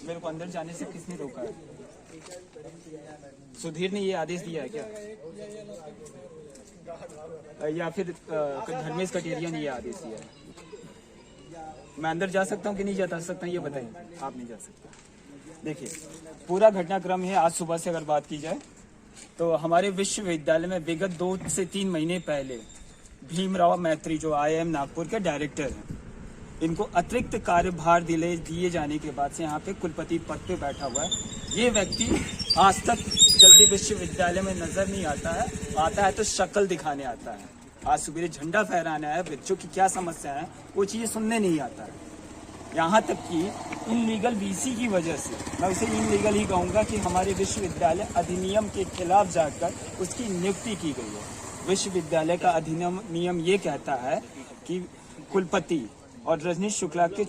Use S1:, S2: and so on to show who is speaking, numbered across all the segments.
S1: मेरे को अंदर जाने से किसने रोका है? सुधीर ने ये आदेश दिया है क्या, या फिर धर्मेश कटेरिया ने ये आदेश दिया है? मैं अंदर जा सकता हूँ कि नहीं जा सकता, ये बताइए। आप नहीं जा सकते। देखिए, पूरा घटनाक्रम है। आज सुबह से अगर बात की जाए तो हमारे विश्वविद्यालय में विगत 2 से 3 महीने पहले भीमराव मैत्री, जो IIM नागपुर के डायरेक्टर हैं, इनको अतिरिक्त कार्यभार दिए जाने के बाद से यहाँ पे कुलपति पद पे बैठा हुआ है। ये व्यक्ति आज तक जल्दी विश्वविद्यालय में नजर नहीं आता है तो शक्ल दिखाने आता है। आज सुबह झंडा फहराने आया, बच्चों की क्या समस्या है वो चीजें सुनने नहीं आता है। यहाँ तक कि इनलीगल VC की वजह से, मैं उसे इनलीगल ही कहूँगा, कि हमारे विश्वविद्यालय अधिनियम के खिलाफ जाकर उसकी नियुक्ति की गई है। विश्वविद्यालय का अधिनियम ये कहता है कि कुलपति और रजनीश शुक्ला के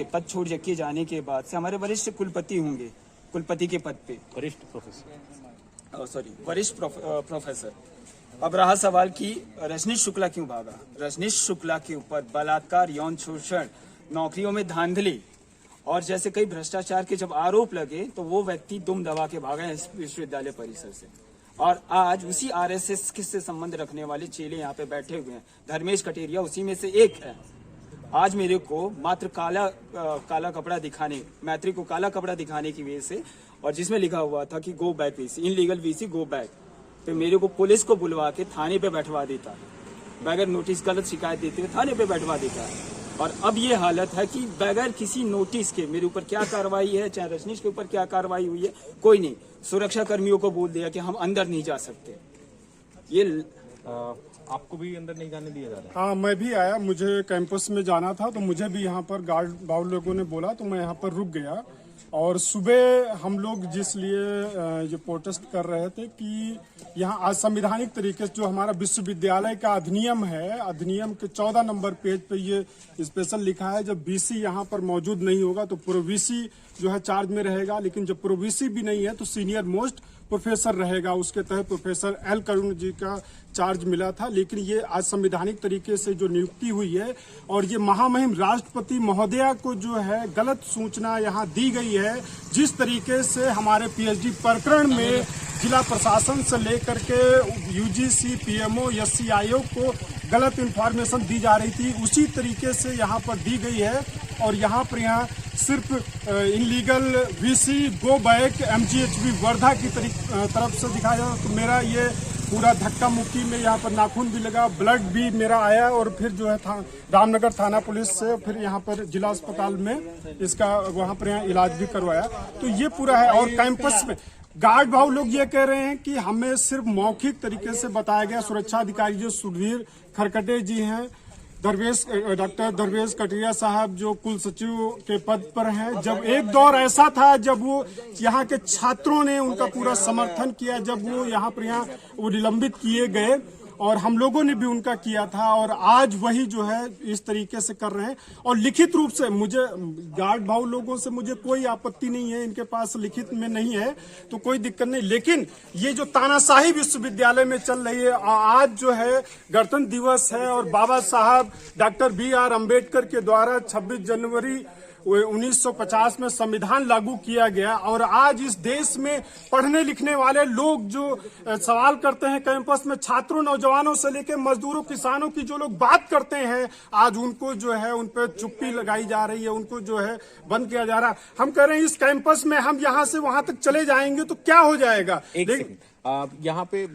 S1: पद छोड़ के जाने के बाद से हमारे वरिष्ठ कुलपति होंगे, कुलपति के पद पे वरिष्ठ प्रोफेसर। अब रहा सवाल कि रजनीश शुक्ला क्यों भागा। रजनीश शुक्ला के ऊपर बलात्कार, यौन शोषण, नौकरियों में धांधली और जैसे कई भ्रष्टाचार के जब आरोप लगे तो वो व्यक्ति दुम दबा के भागा इस विश्वविद्यालय परिसर से। और आज उसी RSS से संबंध रखने वाले चेले यहाँ पे बैठे हुए हैं। धर्मेश कटेरिया उसी में से एक है। आज मेरे को मात्र काला कपड़ा दिखाने, मैत्री को काला कपड़ा दिखाने की वजह से, और जिसमें लिखा हुआ था कि go back VC, illegal VC go back, तो मेरे को पुलिस को बुलवा के थाने पे बैठवा देता है। बगैर नोटिस गलत शिकायत देते हुए थाने पे बैठवा देता है। और अब ये हालत है कि बगैर किसी नोटिस के मेरे ऊपर क्या कार्रवाई है, चाहे रजनीश के ऊपर क्या कार्रवाई हुई है, कोई नहीं। सुरक्षा कर्मियों को बोल दिया कि हम अंदर नहीं जा सकते। ये
S2: आपको भी अंदर नहीं जाने दिया जा रहा है?
S3: हाँ, मैं भी आया, मुझे कैंपस में जाना था तो मुझे भी यहाँ पर गार्ड बाबू लोगों ने बोला तो मैं यहाँ पर रुक गया। और सुबह हम लोग जिस लिए ये प्रोटेस्ट कर रहे थे कि यहाँ असंवैधानिक तरीके से जो हमारा विश्वविद्यालय का अधिनियम है, अधिनियम के 14 नंबर पेज पे ये स्पेशल लिखा है, जब VC यहाँ पर मौजूद नहीं होगा तो प्रो VC जो है चार्ज में रहेगा, लेकिन जब प्रो VC भी नहीं है तो सीनियर मोस्ट प्रोफेसर रहेगा। उसके तहत प्रोफेसर L करुण जी का चार्ज मिला था, लेकिन ये आज संवैधानिक तरीके से जो नियुक्ति हुई है और ये महामहिम राष्ट्रपति महोदया को जो है गलत सूचना यहाँ दी गई है। जिस तरीके से हमारे PhD प्रकरण में जिला प्रशासन से लेकर के UGC, PMO, SC आयोग को गलत इंफॉर्मेशन दी जा रही थी, उसी तरीके से यहाँ पर दी गई है। और यहाँ सिर्फ illegal VC go back MGHB Wardha की तरफ से दिखाया जाए तो मेरा ये पूरा धक्का मुक्की में यहाँ पर नाखून भी लगा, ब्लड भी मेरा आया और फिर जो है रामनगर थाना पुलिस से फिर यहाँ पर जिला अस्पताल में इसका वहाँ पर यहाँ इलाज भी करवाया। तो ये पूरा है। और कैंपस में गार्ड भाव लोग ये कह रहे हैं कि हमें सिर्फ मौखिक तरीके से बताया गया। सुरक्षा अधिकारी जो सुधीर खरकटे जी हैं, डॉक्टर धर्मेश कटेरिया साहब जो कुल सचिव के पद पर हैं, जब एक दौर ऐसा था जब वो यहाँ के छात्रों ने उनका पूरा समर्थन किया, जब वो यहाँ वो निलंबित किए गए और हम लोगों ने भी उनका किया था, और आज वही जो है इस तरीके से कर रहे हैं। और लिखित रूप से मुझे गार्ड भाव लोगों से मुझे कोई आपत्ति नहीं है, इनके पास लिखित में नहीं है तो कोई दिक्कत नहीं, लेकिन ये जो तानाशाही विश्वविद्यालय में चल रही है, आज जो है गणतंत्र दिवस है और बाबा साहब डॉक्टर BR अम्बेडकर के द्वारा 26 जनवरी 1950 में संविधान लागू किया गया, और आज इस देश में पढ़ने लिखने वाले लोग जो सवाल करते हैं कैंपस में, छात्रों, नौजवानों से लेकर मजदूरों, किसानों की जो लोग बात करते हैं, आज उनको जो है उन पर चुप्पी लगाई जा रही है, उनको जो है बंद किया जा रहा है। हम कह रहे हैं इस कैंपस में हम यहाँ से वहां तक चले जाएंगे तो क्या हो जाएगा।
S2: यहाँ पे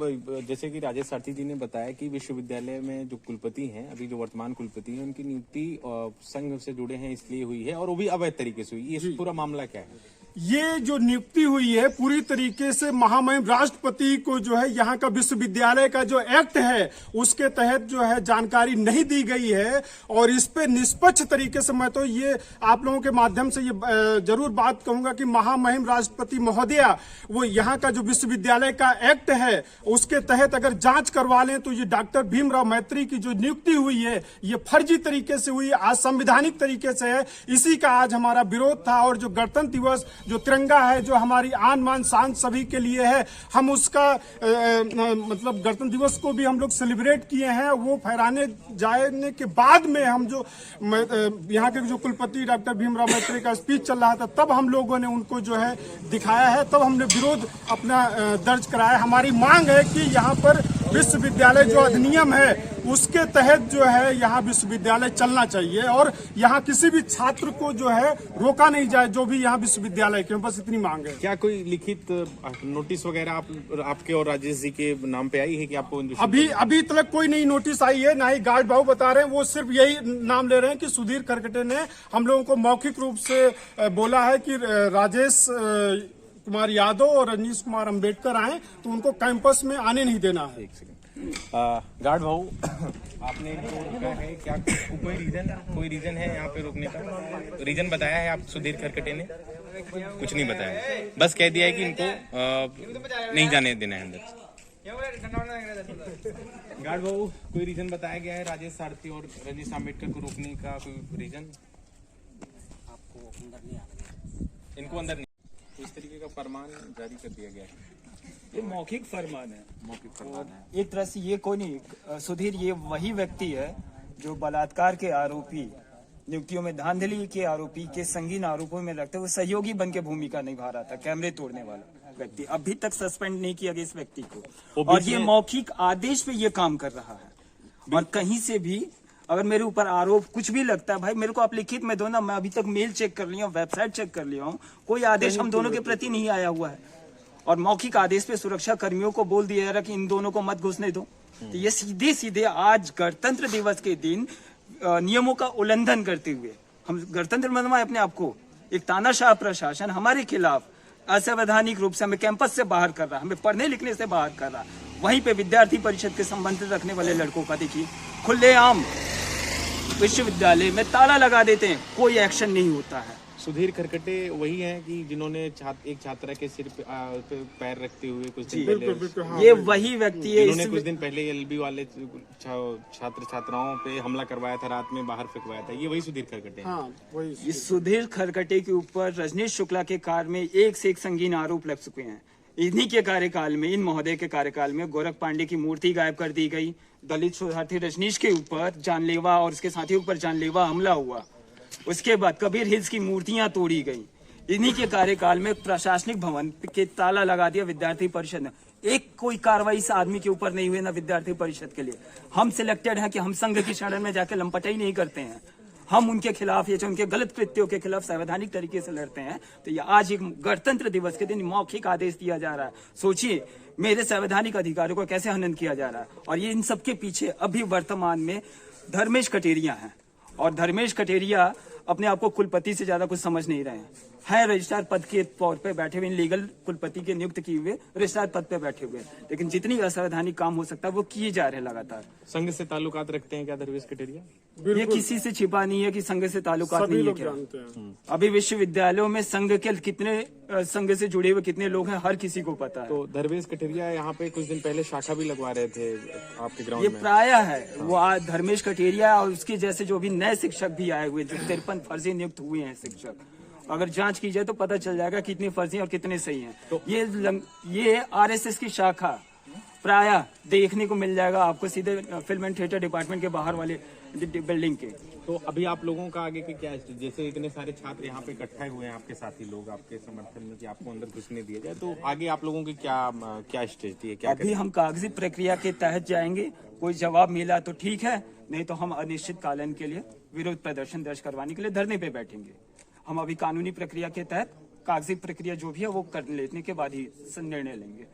S2: जैसे कि राजेश सारथी जी ने बताया कि विश्वविद्यालय में जो कुलपति हैं, अभी जो वर्तमान कुलपति हैं, उनकी नियुक्ति संघ से जुड़े हैं इसलिए हुई है और वो भी अवैध तरीके से हुई। ये पूरा मामला क्या है?
S3: ये जो नियुक्ति हुई है पूरी तरीके से महामहिम राष्ट्रपति को जो है यहाँ का विश्वविद्यालय का जो एक्ट है उसके तहत जो है जानकारी नहीं दी गई है, और इस पे निष्पक्ष तरीके से मैं तो ये आप लोगों के माध्यम से ये जरूर बात कहूंगा कि महामहिम राष्ट्रपति महोदया वो यहाँ का जो विश्वविद्यालय का एक्ट है उसके तहत अगर जांच करवा लें तो ये डॉक्टर भीमराव मैत्री की जो नियुक्ति हुई है ये फर्जी तरीके से हुई, असंवैधानिक तरीके से है। इसी का आज हमारा विरोध था, और जो गणतंत्र दिवस जो तिरंगा है, जो हमारी आन बान शान सभी के लिए है, हम उसका मतलब गणतंत्र दिवस को भी हम लोग सेलिब्रेट किए हैं। वो फहराने जाने के बाद में हम जो यहाँ के जो कुलपति डॉक्टर भीमराव मैत्री का स्पीच चल रहा था, तब हम लोगों ने उनको जो है दिखाया है, तब हमने विरोध अपना दर्ज कराया। हमारी मांग है कि यहाँ पर विश्वविद्यालय जो अधिनियम है उसके तहत जो है यहाँ विश्वविद्यालय चलना चाहिए और यहाँ किसी भी छात्र को जो है रोका नहीं जाए, जो भी यहाँ विश्वविद्यालय के, बस इतनी मांग है।
S2: क्या कोई लिखित नोटिस वगैरह आपके और राजेश जी के नाम पे आई है कि आपको?
S3: अभी तक कोई नई नोटिस आई है, ना ही गार्ड बाबू बता रहे हैं। वो सिर्फ यही नाम ले रहे हैं कि सुधीर खरकटे ने हम लोगों को मौखिक रूप से बोला है कि राजेश कुमार यादव और रजनीश कुमार अंबेडकर आए तो उनको कैंपस में आने नहीं देना है।
S2: गार्ड भाऊ, आपने इनको रोका है क्या? कोई रीजन है यहाँ पे रोकने का? रीजन बताया है आप सुधीर खरकटे ने? कुछ नहीं बताया, बस कह दिया है कि इनको नहीं जाने देना है अंदर। गार्ड भाऊ, कोई रीजन बताया गया है राजेश सारथी और रजनीश अंबेडकर को रोकने का? कोई रीजन? आपको अंदर नहीं आना, इनको अंदर नहीं, इस तरीके का फरमान जारी कर दिया गया है।
S1: ये मौखिक फरमान है।
S2: मौखिक फरमान है।
S1: एक तरह से ये कोई नहीं, सुधीर ये वही व्यक्ति है जो बलात्कार के आरोपी, नियुक्तियों में धांधली के आरोपी के संगीन आरोपों में रखते हुए सहयोगी बन के भूमिका निभा रहा था, कैमरे तोड़ने वाला व्यक्ति। अभी तक सस्पेंड नहीं किया गया इस व्यक्ति को, और ये मौखिक आदेश पे ये काम कर रहा है। और कहीं से भी अगर मेरे ऊपर आरोप कुछ भी लगता है, भाई मेरे को आप लिखित में दो ना। मैं अभी तक मेल चेक कर लिया हूँ, वेबसाइट चेक कर लिया हूँ, कोई आदेश हम दोनों के प्रति नहीं आया हुआ है। और मौखिक आदेश पे सुरक्षा कर्मियों को बोल दिया जा रहा कि इन दोनों को मत घुसने दो। तो ये सीधे सीधे आज गणतंत्र दिवस के दिन नियमों का उल्लंघन करते हुए हम गणतंत्र मनवाए अपने आप को, एक तानाशाह प्रशासन हमारे खिलाफ असंवैधानिक रूप से हमें कैंपस से बाहर कर रहा, हमें पढ़ने लिखने से बाहर कर रहा। वहीं पे विद्यार्थी परिषद के संबंध रखने वाले लड़कों का देखिए, खुलेआम विश्वविद्यालय में ताला लगा देते हैं, कोई एक्शन नहीं होता है।
S2: सुधीर खरकटे वही हैं कि जिन्होंने एक छात्रा के सिर पे पैर रखते हुए कुछ दिन पहले,
S3: हाँ,
S1: ये वही व्यक्ति है
S2: जिन्होंने कुछ दिन पहले एलबी वाले छात्र छात्राओं पे हमला करवाया था, रात में बाहर फेंकवाया था, ये वही सुधीर खरकटे हैं।
S3: हाँ, वही।
S1: ये सुधीर खरकटे के ऊपर रजनीश शुक्ला के कार में एक से एक संगीन आरोप लग चुके हैं। इन्हीं के कार्यकाल में, इन महोदय के कार्यकाल में गोरख पांडे की मूर्ति गायब कर दी गई, दलित शरणार्थी रजनीश के ऊपर जानलेवा और उसके साथियों पर जानलेवा हमला हुआ, उसके बाद कबीर हिल्स की मूर्तियां तोड़ी गई। इन्हीं के कार्यकाल में प्रशासनिक भवन के ताला लगा दिया विद्यार्थी परिषद ने। एक कोई कार्रवाई इस आदमी के ऊपर नहीं हुई ना विद्यार्थी परिषद के लिए। हम सिलेक्टेड हैं कि हम संघ की शरण में जाके लंपटाई नहीं करते हैं, हम उनके खिलाफ या उनके गलत कृत्यों के खिलाफ संवैधानिक तरीके से लड़ते हैं। तो ये आज एक गणतंत्र दिवस के दिन मौखिक आदेश दिया जा रहा है। सोचिए मेरे संवैधानिक अधिकारों को कैसे हनन किया जा रहा है। और ये इन सबके पीछे अभी वर्तमान में धर्मेश कटेरिया हैं, और धर्मेश कटेरिया अपने आप को कुलपति से ज्यादा कुछ समझ नहीं रहे हैं रजिस्ट्रार पद के तौर पे बैठे हुए, लीगल कुलपति के नियुक्त किए हुए रजिस्ट्रार पद पे बैठे हुए, लेकिन जितनी असंवैधानिक काम हो सकता है वो किए जा रहे हैं लगातार।
S2: संघ से ताल्लुकात रखते हैं क्या धर्मेश कटेरिया?
S1: ये किसी से छिपा नहीं है कि संघ से ताल्लुकात नहीं है क्या। अभी विश्वविद्यालयों में संघ के कितने, संघ से जुड़े हुए कितने लोग हैं हर किसी को पता है।
S2: तो धर्मेश कटेरिया यहाँ पे कुछ दिन पहले शाखा भी लगवा रहे थे आपके ग्राउंड
S1: ये
S2: में।
S1: प्राय है वो आज धर्मेश कटेरिया और उसके जैसे जो भी नए शिक्षक भी आए हुए, जो 53 फर्जी नियुक्त हुए हैं शिक्षक, अगर जांच की जाए तो पता चल जाएगा कितने फर्जी और कितने सही हैं। तो ये आरएसएस की शाखा प्राय देखने को मिल जाएगा आपको सीधे फिल्म एंड थिएटर डिपार्टमेंट के बाहर वाले बिल्डिंग के।
S2: तो अभी आप लोगों का आगे के क्या, जैसे इतने सारे छात्र यहाँ पे इकट्ठे हुए हैं, आपके साथी लोग आपके समर्थन में कि आपको अंदर घुसने दिया जाए, तो आगे आप लोगों की क्या स्ट्रेटजी है? क्या
S1: अभी हम कागजी प्रक्रिया के तहत जाएंगे, कोई जवाब मिला तो ठीक है, नहीं तो हम अनिश्चित कालन के लिए विरोध प्रदर्शन दर्ज करवाने के लिए धरने पे बैठेंगे। हम अभी कानूनी प्रक्रिया के तहत कागजी प्रक्रिया जो भी है वो कर लेने के बाद ही निर्णय लेंगे।